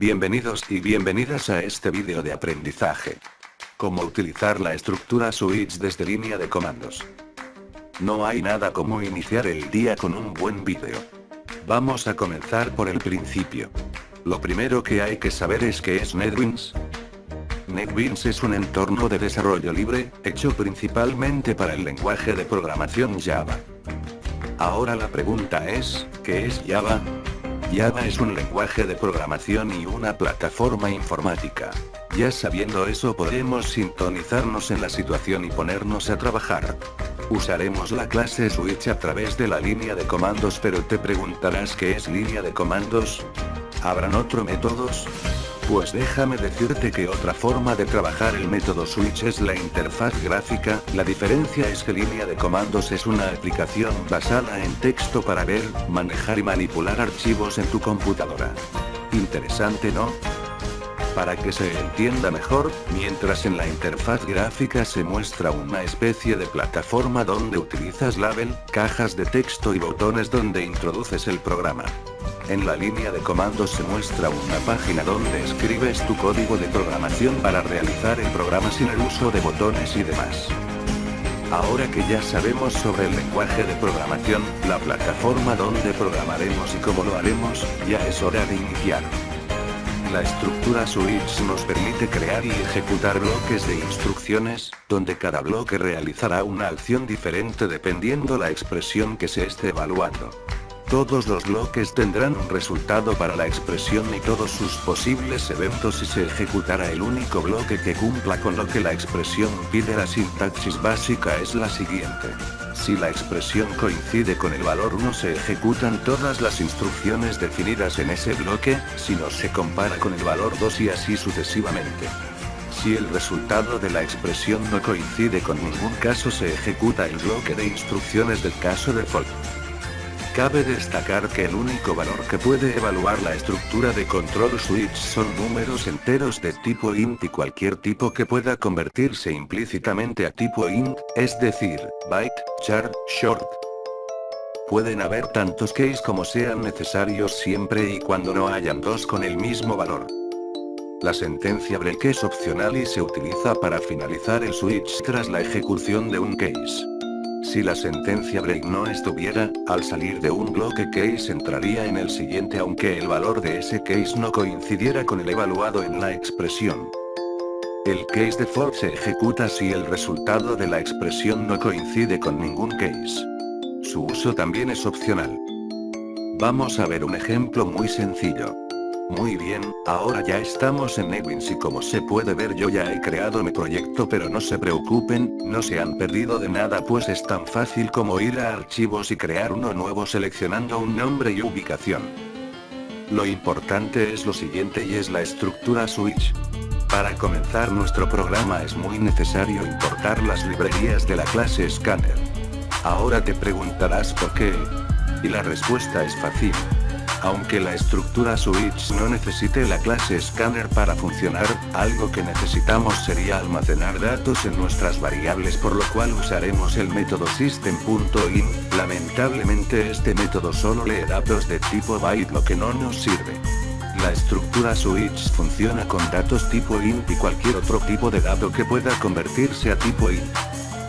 Bienvenidos y bienvenidas a este vídeo de aprendizaje. Cómo utilizar la estructura switch desde línea de comandos. No hay nada como iniciar el día con un buen vídeo. Vamos a comenzar por el principio. Lo primero que hay que saber es qué es NetBeans. NetBeans es un entorno de desarrollo libre, hecho principalmente para el lenguaje de programación Java. Ahora la pregunta es, ¿qué es Java? Java es un lenguaje de programación y una plataforma informática. Ya sabiendo eso podemos sintonizarnos en la situación y ponernos a trabajar. Usaremos la clase switch a través de la línea de comandos, pero te preguntarás ¿qué es línea de comandos? ¿Habrán otros métodos? Pues déjame decirte que otra forma de trabajar el método switch es la interfaz gráfica. La diferencia es que línea de comandos es una aplicación basada en texto para ver, manejar y manipular archivos en tu computadora. Interesante, ¿no? Para que se entienda mejor, mientras en la interfaz gráfica se muestra una especie de plataforma donde utilizas label, cajas de texto y botones donde introduces el programa. En la línea de comandos se muestra una página donde escribes tu código de programación para realizar el programa sin el uso de botones y demás. Ahora que ya sabemos sobre el lenguaje de programación, la plataforma donde programaremos y cómo lo haremos, ya es hora de iniciar. La estructura switch nos permite crear y ejecutar bloques de instrucciones, donde cada bloque realizará una acción diferente dependiendo la expresión que se esté evaluando. Todos los bloques tendrán un resultado para la expresión y todos sus posibles eventos si se ejecutará el único bloque que cumpla con lo que la expresión pide. La sintaxis básica es la siguiente. Si la expresión coincide con el valor 1 se ejecutan todas las instrucciones definidas en ese bloque, si no se compara con el valor 2 y así sucesivamente. Si el resultado de la expresión no coincide con ningún caso se ejecuta el bloque de instrucciones del caso default. Cabe destacar que el único valor que puede evaluar la estructura de control switch son números enteros de tipo int y cualquier tipo que pueda convertirse implícitamente a tipo int, es decir, byte, char, short. Pueden haber tantos keys como sean necesarios siempre y cuando no hayan dos con el mismo valor. La sentencia break es opcional y se utiliza para finalizar el switch tras la ejecución de un case. Si la sentencia break no estuviera, al salir de un bloque case entraría en el siguiente aunque el valor de ese case no coincidiera con el evaluado en la expresión. El case default se ejecuta si el resultado de la expresión no coincide con ningún case. Su uso también es opcional. Vamos a ver un ejemplo muy sencillo. Muy bien, ahora ya estamos en NetBeans y como se puede ver yo ya he creado mi proyecto, pero no se preocupen, no se han perdido de nada pues es tan fácil como ir a archivos y crear uno nuevo seleccionando un nombre y ubicación. Lo importante es lo siguiente y es la estructura switch. Para comenzar nuestro programa es muy necesario importar las librerías de la clase Scanner. Ahora te preguntarás por qué. Y la respuesta es fácil. Aunque la estructura switch no necesite la clase Scanner para funcionar, algo que necesitamos sería almacenar datos en nuestras variables, por lo cual usaremos el método system.in. Lamentablemente este método solo lee datos de tipo byte, lo que no nos sirve. La estructura switch funciona con datos tipo int y cualquier otro tipo de dato que pueda convertirse a tipo int.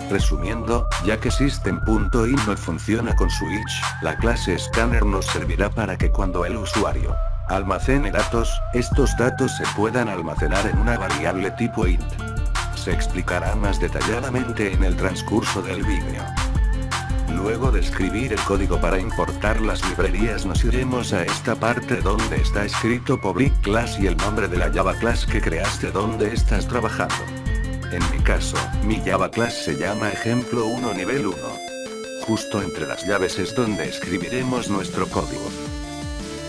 Resumiendo, ya que system.in no funciona con switch, la clase Scanner nos servirá para que cuando el usuario almacene datos, estos datos se puedan almacenar en una variable tipo int. Se explicará más detalladamente en el transcurso del vídeo. Luego de escribir el código para importar las librerías nos iremos a esta parte donde está escrito public class y el nombre de la Java class que creaste donde estás trabajando. En mi caso, mi Java class se llama ejemplo 1 nivel 1. Justo entre las llaves es donde escribiremos nuestro código.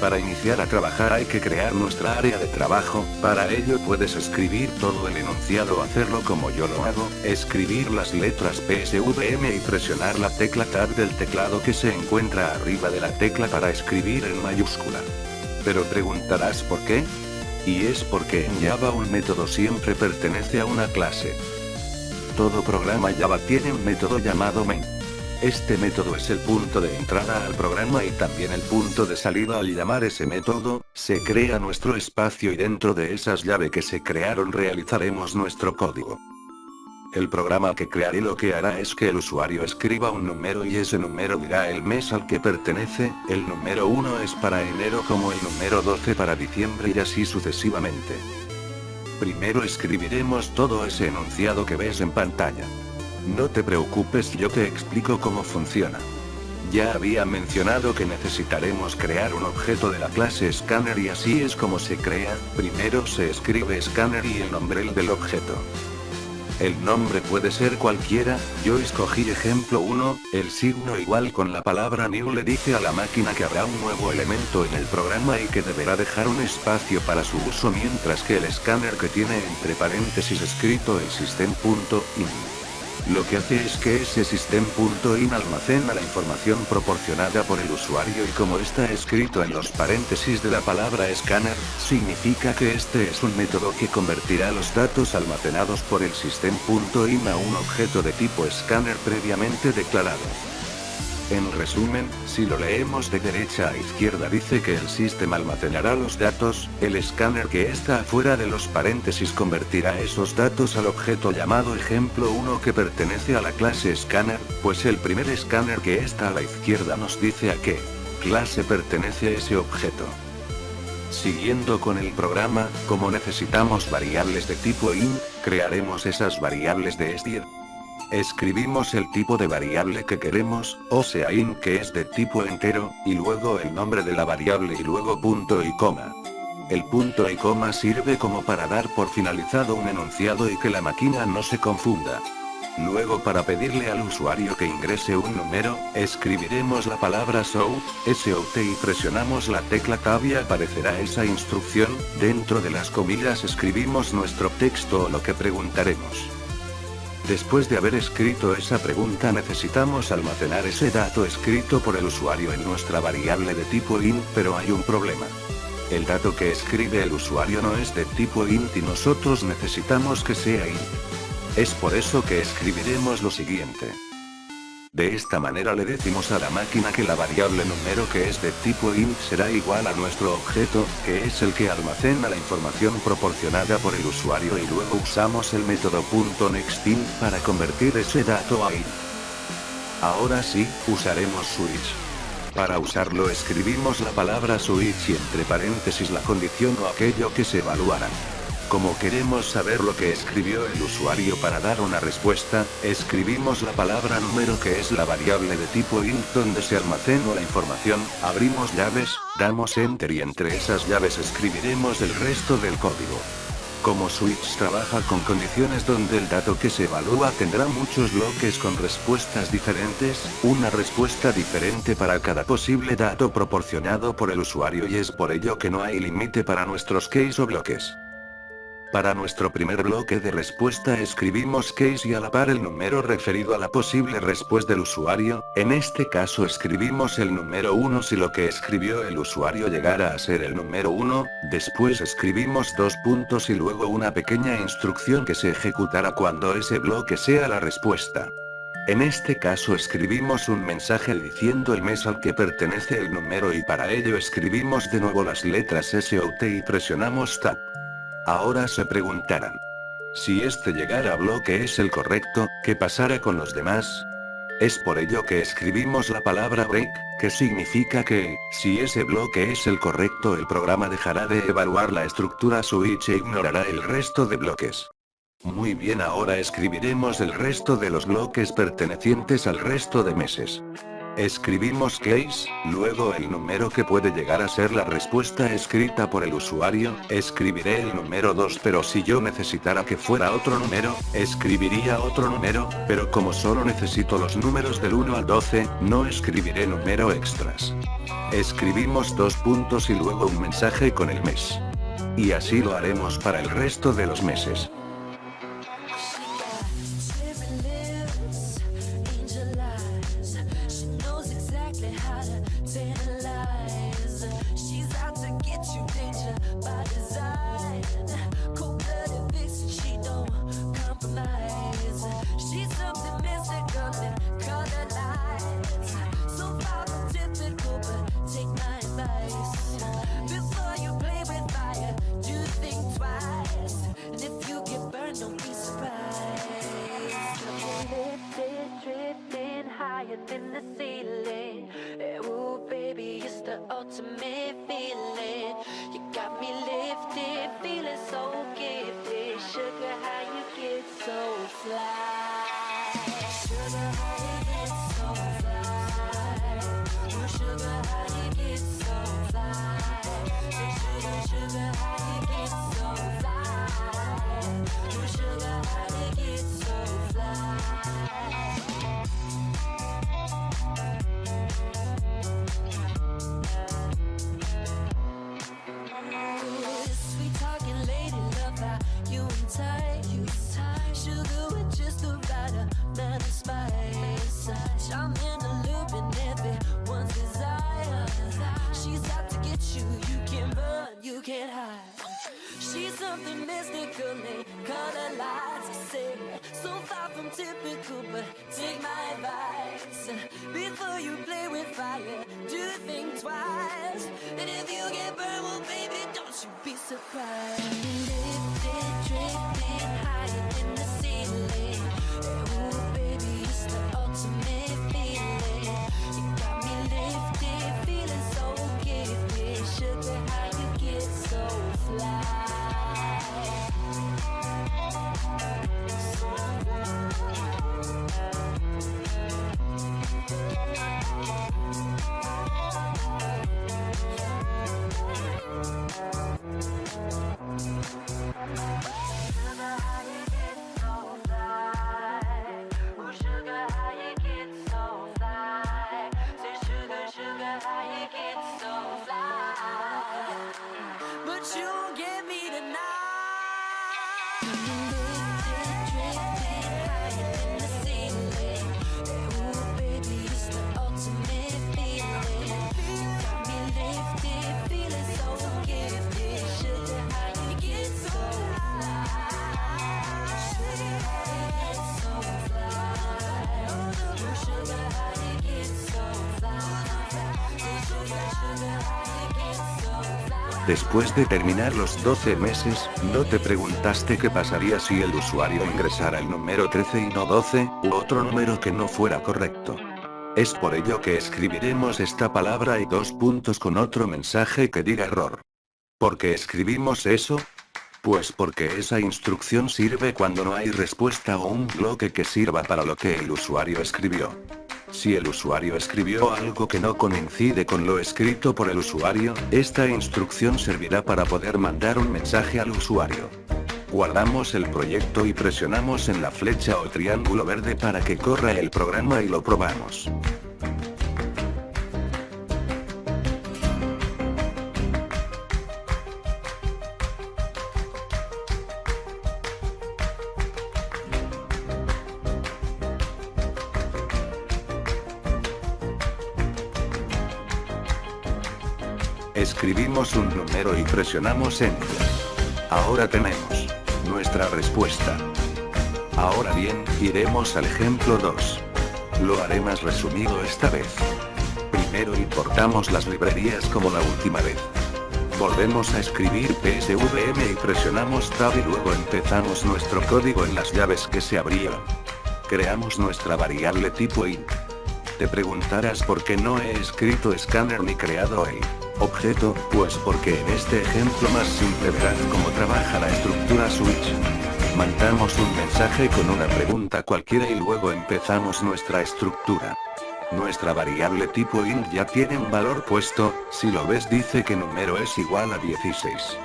Para iniciar a trabajar hay que crear nuestra área de trabajo. Para ello puedes escribir todo el enunciado o hacerlo como yo lo hago, escribir las letras PSVM y presionar la tecla Tab del teclado que se encuentra arriba de la tecla para escribir en mayúscula. Pero preguntarás ¿por qué? Y es porque en Java un método siempre pertenece a una clase. Todo programa Java tiene un método llamado main. Este método es el punto de entrada al programa y también el punto de salida. Al llamar ese método, se crea nuestro espacio y dentro de esas llaves que se crearon realizaremos nuestro código. El programa que crearé lo que hará es que el usuario escriba un número y ese número dirá el mes al que pertenece, el número 1 es para enero como el número 12 para diciembre y así sucesivamente. Primero escribiremos todo ese enunciado que ves en pantalla. No te preocupes, yo te explico cómo funciona. Ya había mencionado que necesitaremos crear un objeto de la clase Scanner y así es como se crea. Primero se escribe Scanner y el nombre del objeto. El nombre puede ser cualquiera, yo escogí ejemplo 1, el signo igual con la palabra new le dice a la máquina que habrá un nuevo elemento en el programa y que deberá dejar un espacio para su uso mientras que el escáner que tiene entre paréntesis escrito el system.in. Lo que hace es que ese system.in almacena la información proporcionada por el usuario y como está escrito en los paréntesis de la palabra escáner, significa que este es un método que convertirá los datos almacenados por el system.in a un objeto de tipo escáner previamente declarado. En resumen, si lo leemos de derecha a izquierda dice que el sistema almacenará los datos, el escáner que está fuera de los paréntesis convertirá esos datos al objeto llamado ejemplo 1 que pertenece a la clase scanner, pues el primer escáner que está a la izquierda nos dice a qué clase pertenece ese objeto. Siguiendo con el programa, como necesitamos variables de tipo int, crearemos esas variables de std. Escribimos el tipo de variable que queremos, o sea int que es de tipo entero, y luego el nombre de la variable y luego punto y coma. El punto y coma sirve como para dar por finalizado un enunciado y que la máquina no se confunda. Luego para pedirle al usuario que ingrese un número, escribiremos la palabra SOUT y presionamos la tecla Tab y aparecerá esa instrucción, dentro de las comillas escribimos nuestro texto o lo que preguntaremos. Después de haber escrito esa pregunta necesitamos almacenar ese dato escrito por el usuario en nuestra variable de tipo int, pero hay un problema. El dato que escribe el usuario no es de tipo int y nosotros necesitamos que sea int. Es por eso que escribiremos lo siguiente. De esta manera le decimos a la máquina que la variable número que es de tipo int será igual a nuestro objeto, que es el que almacena la información proporcionada por el usuario y luego usamos el método .nextInt para convertir ese dato a int. Ahora sí, usaremos switch. Para usarlo escribimos la palabra switch y entre paréntesis la condición o aquello que se evaluará. Como queremos saber lo que escribió el usuario para dar una respuesta, escribimos la palabra número que es la variable de tipo int donde se almacena la información, abrimos llaves, damos enter y entre esas llaves escribiremos el resto del código. Como switch trabaja con condiciones donde el dato que se evalúa tendrá muchos bloques con respuestas diferentes, una respuesta diferente para cada posible dato proporcionado por el usuario y es por ello que no hay límite para nuestros case o bloques. Para nuestro primer bloque de respuesta escribimos case y a la par el número referido a la posible respuesta del usuario, en este caso escribimos el número 1 si lo que escribió el usuario llegara a ser el número 1, después escribimos dos puntos y luego una pequeña instrucción que se ejecutará cuando ese bloque sea la respuesta. En este caso escribimos un mensaje diciendo el mes al que pertenece el número y para ello escribimos de nuevo las letras SOUT y presionamos Tab. Ahora se preguntarán. Si este llegara a bloque es el correcto, ¿qué pasará con los demás? Es por ello que escribimos la palabra break, que significa que, si ese bloque es el correcto el programa dejará de evaluar la estructura switch e ignorará el resto de bloques. Muy bien, ahora escribiremos el resto de los bloques pertenecientes al resto de meses. Escribimos case, luego el número que puede llegar a ser la respuesta escrita por el usuario, escribiré el número 2 pero si yo necesitara que fuera otro número, escribiría otro número, pero como solo necesito los números del 1 al 12, no escribiré número extras. Escribimos dos puntos y luego un mensaje con el mes. Y así lo haremos para el resto de los meses. She's out to get you, danger by design. Sugar, how you get so fly? Oh, sugar, how you get so fly? Say, sugar, sugar, how you get so fly? Oh, sugar, how you get so fly? Sweet talking lady, love how you entice. Sugar with just the right amount of spice. I'm in a loop in everyone's desire. She's out to get you, you can't run, you can't hide. She's something mystical, they color lights. I say, so far from typical, but take my advice. Before you play with fire, do think twice. And if you get burned, well, baby, don't you be surprised. Lifted, drifting higher than the ceiling. Oh, baby, it's the ultimate feeling. You got me lifted, feeling so gifted. Sugar, how you get so fly? But you won't get me tonight. Lifted, drifting higher than the ceiling. Ooh, baby, it's the ultimate feeling. You got me lifted, feeling so gifted. Sugar, how you get so fly? Sugar, how you get so fly? Oh, sugar, how you get so fly? Sugar, sugar, how you get so fly? Después de terminar los 12 meses, ¿no te preguntaste qué pasaría si el usuario ingresara el número 13 y no 12, u otro número que no fuera correcto? Es por ello que escribiremos esta palabra y 2 puntos con otro mensaje que diga error. ¿Por qué escribimos eso? Pues porque esa instrucción sirve cuando no hay respuesta o un bloque que sirva para lo que el usuario escribió. Si el usuario escribió algo que no coincide con lo escrito por el usuario, esta instrucción servirá para poder mandar un mensaje al usuario. Guardamos el proyecto y presionamos en la flecha o triángulo verde para que corra el programa y lo probamos. Escribimos un número y presionamos Enter. Ahora tenemos nuestra respuesta. Ahora bien, iremos al ejemplo 2. Lo haré más resumido esta vez. Primero importamos las librerías como la última vez. Volvemos a escribir PSVM y presionamos Tab y luego empezamos nuestro código en las llaves que se abrieron. Creamos nuestra variable tipo int. Te preguntarás por qué no he escrito scanner ni creado el objeto, pues porque en este ejemplo más simple verás cómo trabaja la estructura switch. Mandamos un mensaje con una pregunta cualquiera y luego empezamos nuestra estructura. Nuestra variable tipo int ya tiene un valor puesto, si lo ves dice que número es igual a 16.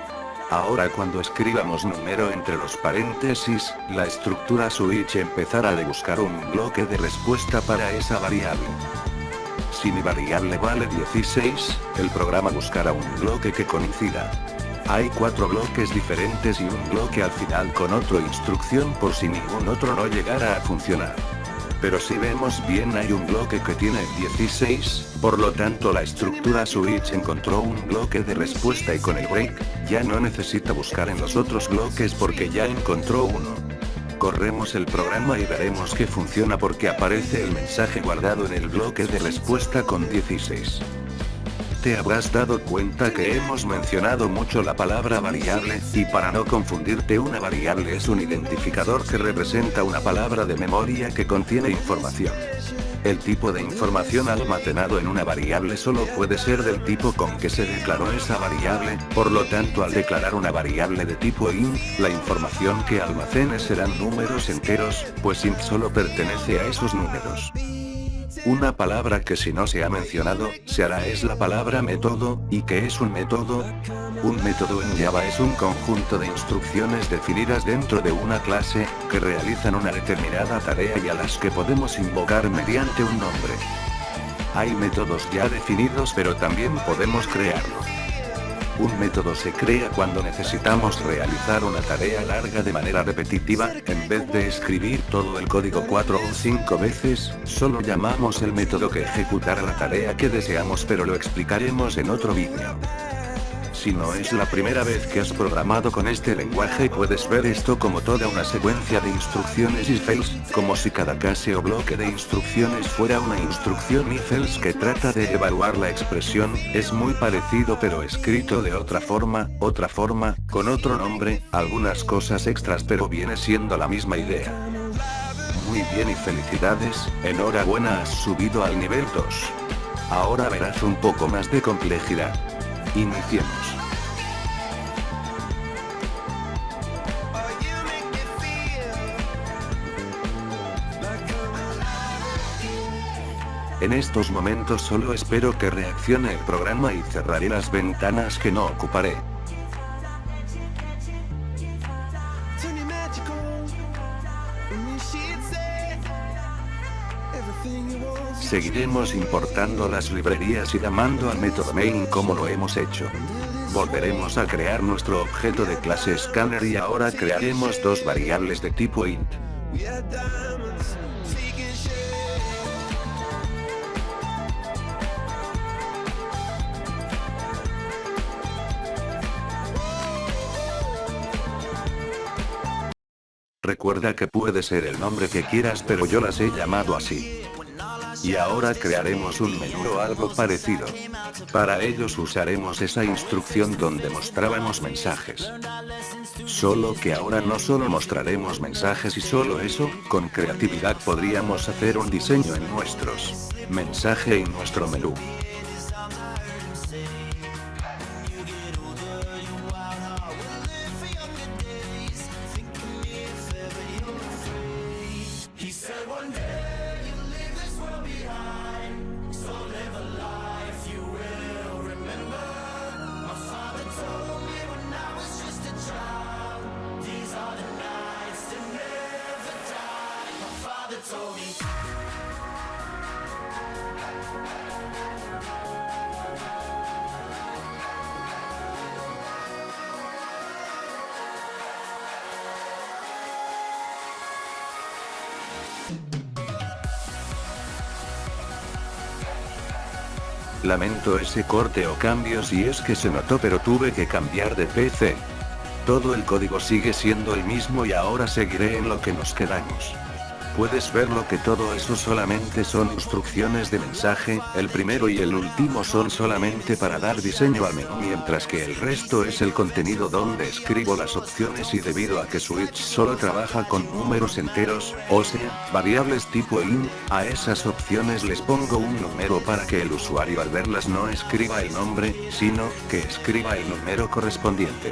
Ahora cuando escribamos número entre los paréntesis, la estructura switch empezará a buscar un bloque de respuesta para esa variable. Si mi variable vale 16, el programa buscará un bloque que coincida. Hay 4 bloques diferentes y un bloque al final con otra instrucción por si ningún otro no llegara a funcionar. Pero si vemos bien hay un bloque que tiene 16, por lo tanto la estructura switch encontró un bloque de respuesta y con el break, ya no necesita buscar en los otros bloques porque ya encontró uno. Corremos el programa y veremos que funciona porque aparece el mensaje guardado en el bloque de respuesta con 16. Te habrás dado cuenta que hemos mencionado mucho la palabra variable, y para no confundirte una variable es un identificador que representa una palabra de memoria que contiene información. El tipo de información almacenado en una variable solo puede ser del tipo con que se declaró esa variable, por lo tanto al declarar una variable de tipo int, la información que almacene serán números enteros, pues int solo pertenece a esos números. Una palabra que si no se ha mencionado, se hará es la palabra método. ¿Y qué es un método? Un método en Java es un conjunto de instrucciones definidas dentro de una clase, que realizan una determinada tarea y a las que podemos invocar mediante un nombre. Hay métodos ya definidos pero también podemos crearlos. Un método se crea cuando necesitamos realizar una tarea larga de manera repetitiva, en vez de escribir todo el código 4 o 5 veces, solo llamamos el método que ejecutará la tarea que deseamos, pero lo explicaremos en otro vídeo. Si no es la primera vez que has programado con este lenguaje, puedes ver esto como toda una secuencia de instrucciones if-else, como si cada clase o bloque de instrucciones fuera una instrucción if-else que trata de evaluar la expresión. Es muy parecido pero escrito de otra forma, con otro nombre, algunas cosas extras, pero viene siendo la misma idea. Muy bien y felicidades, enhorabuena, has subido al nivel 2. Ahora verás un poco más de complejidad. Iniciemos. En estos momentos solo espero que reaccione el programa y cerraré las ventanas que no ocuparé. Seguiremos importando las librerías y llamando al método main como lo hemos hecho. Volveremos a crear nuestro objeto de clase scanner y ahora crearemos dos variables de tipo int. Recuerda que puede ser el nombre que quieras, pero yo las he llamado así. Y ahora crearemos un menú o algo parecido. Para ellos usaremos esa instrucción donde mostrábamos mensajes. Solo que ahora no solo mostraremos mensajes y solo eso, con creatividad podríamos hacer un diseño en nuestros mensaje y nuestro menú. Lamento ese corte o cambio si es que se notó, pero tuve que cambiar de PC. Todo el código sigue siendo el mismo y ahora seguiré en lo que nos quedamos. Puedes verlo que todo eso solamente son instrucciones de mensaje, el primero y el último son solamente para dar diseño al menú, mientras que el resto es el contenido donde escribo las opciones, y debido a que Switch solo trabaja con números enteros, o sea, variables tipo int, a esas opciones les pongo un número para que el usuario al verlas no escriba el nombre, sino que escriba el número correspondiente.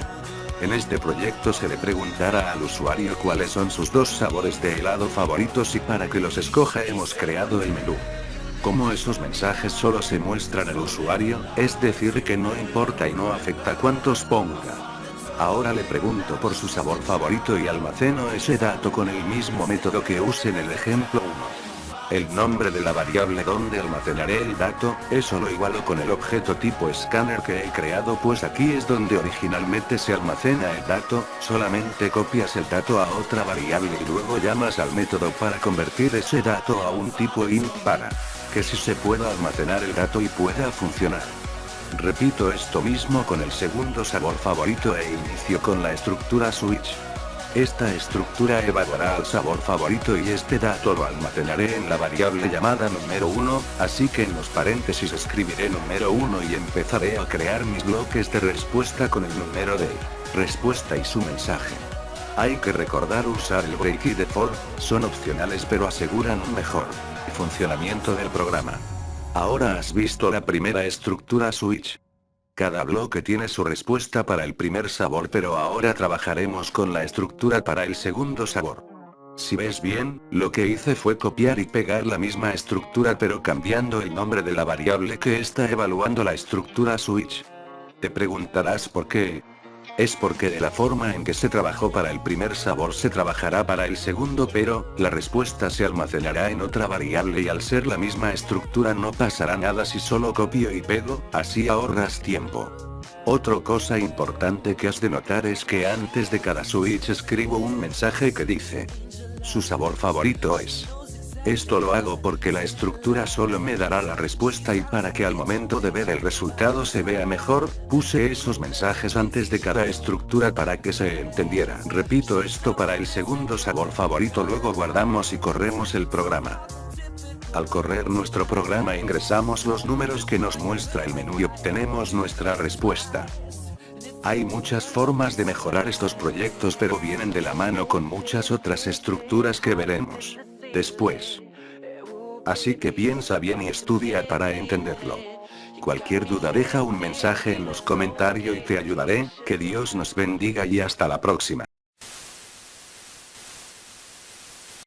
En este proyecto se le preguntará al usuario cuáles son sus dos sabores de helado favoritos y para que los escoja hemos creado el menú. Como esos mensajes solo se muestran al usuario, es decir que no importa y no afecta cuántos ponga. Ahora le pregunto por su sabor favorito y almaceno ese dato con el mismo método que use en el ejemplo 1. El nombre de la variable donde almacenaré el dato, eso lo igualo con el objeto tipo scanner que he creado, pues aquí es donde originalmente se almacena el dato, solamente copias el dato a otra variable y luego llamas al método para convertir ese dato a un tipo int para que sí se pueda almacenar el dato y pueda funcionar. Repito esto mismo con el segundo sabor favorito e inicio con la estructura switch. Esta estructura evaluará al sabor favorito y este dato lo almacenaré en la variable llamada número 1, así que en los paréntesis escribiré número 1 y empezaré a crear mis bloques de respuesta con el número de respuesta y su mensaje. Hay que recordar usar el break y default, son opcionales pero aseguran un mejor funcionamiento del programa. Ahora has visto la primera estructura switch. Cada bloque tiene su respuesta para el primer sabor, pero ahora trabajaremos con la estructura para el segundo sabor. Si ves bien, lo que hice fue copiar y pegar la misma estructura pero cambiando el nombre de la variable que está evaluando la estructura switch. Te preguntarás por qué. Es porque de la forma en que se trabajó para el primer sabor se trabajará para el segundo, pero la respuesta se almacenará en otra variable y al ser la misma estructura no pasará nada si solo copio y pego, así ahorras tiempo. Otra cosa importante que has de notar es que antes de cada switch escribo un mensaje que dice: su sabor favorito es. Esto lo hago porque la estructura solo me dará la respuesta y para que al momento de ver el resultado se vea mejor, puse esos mensajes antes de cada estructura para que se entendiera. Repito esto para el segundo sabor favorito, luego guardamos y corremos el programa. Al correr nuestro programa ingresamos los números que nos muestra el menú y obtenemos nuestra respuesta. Hay muchas formas de mejorar estos proyectos, pero vienen de la mano con muchas otras estructuras que veremos después. Así que piensa bien y estudia para entenderlo. Cualquier duda deja un mensaje en los comentarios y te ayudaré. Que Dios nos bendiga y hasta la próxima.